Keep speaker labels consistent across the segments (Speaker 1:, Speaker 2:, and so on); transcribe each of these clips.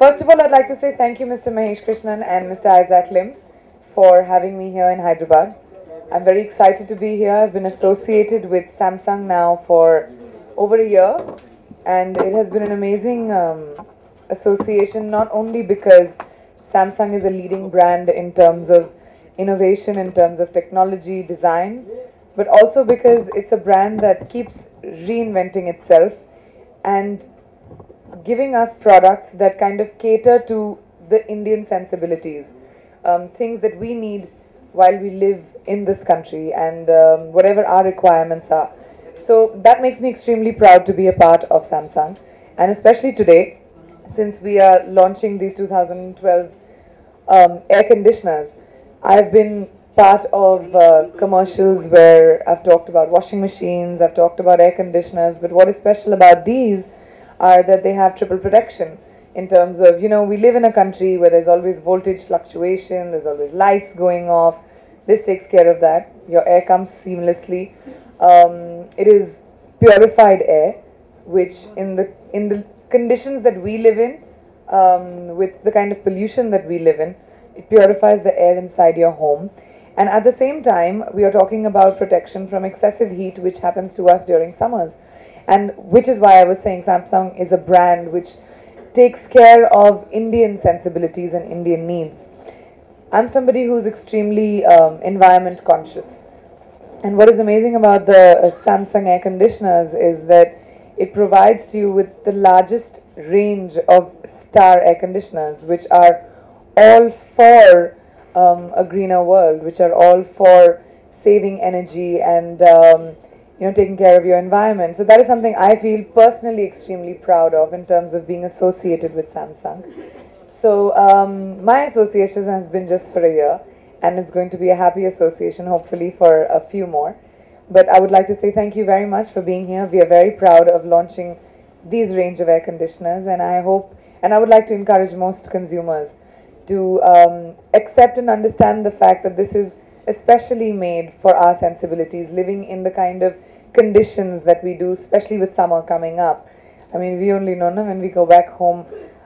Speaker 1: First of all, I'd like to say thank you, Mr. Mahesh Krishnan and Mr. Isaac Lim, for having me here in Hyderabad. I'm very excited to be here. I've been associated with Samsung now for over a year, and it has been an amazing association, not only because Samsung is a leading brand in terms of innovation, in terms of technology, design, but also because it's a brand that keeps reinventing itself and giving us products that kind of cater to the Indian sensibilities, things that we need while we live in this country and whatever our requirements are. So that makes me extremely proud to be a part of Samsung, and especially today, since we are launching these 2012 air conditioners. I've been part of commercials where I've talked about washing machines, I've talked about air conditioners, but what is special about these are that they have triple protection in terms of, we live in a country where there's always voltage fluctuation, there's always lights going off. This takes care of that. Your air comes seamlessly. It is purified air, which in the conditions that we live in, with the kind of pollution that we live in, it purifies the air inside your home. And at the same time, we are talking about protection from excessive heat, which happens to us during summers. And which is why I was saying Samsung is a brand which takes care of Indian sensibilities and Indian needs. I'm somebody who's extremely environment conscious. And what is amazing about the Samsung air conditioners is that it provides to you with the largest range of star air conditioners, which are all for a greener world, which are all for saving energy and taking care of your environment. So that is something I feel personally extremely proud of in terms of being associated with Samsung. So my association has been just for a year, and it's going to be a happy association, hopefully for a few more. But I would like to say thank you very much for being here. We are very proud of launching these range of air conditioners, and I would like to encourage most consumers to accept and understand the fact that this is especially made for our sensibilities, living in the kind of conditions that we do, especially with summer coming up. I mean, we only know now when we go back home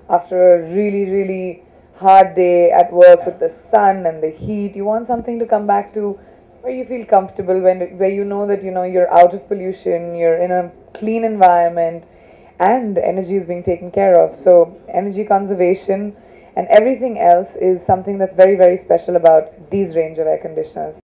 Speaker 1: after a really, really hard day at work with the sun and the heat, you want something to come back to where you feel comfortable, where you know that you're out of pollution, you're in a clean environment, and energy is being taken care of. So energy conservation and everything else is something that's very, very special about these range of air conditioners.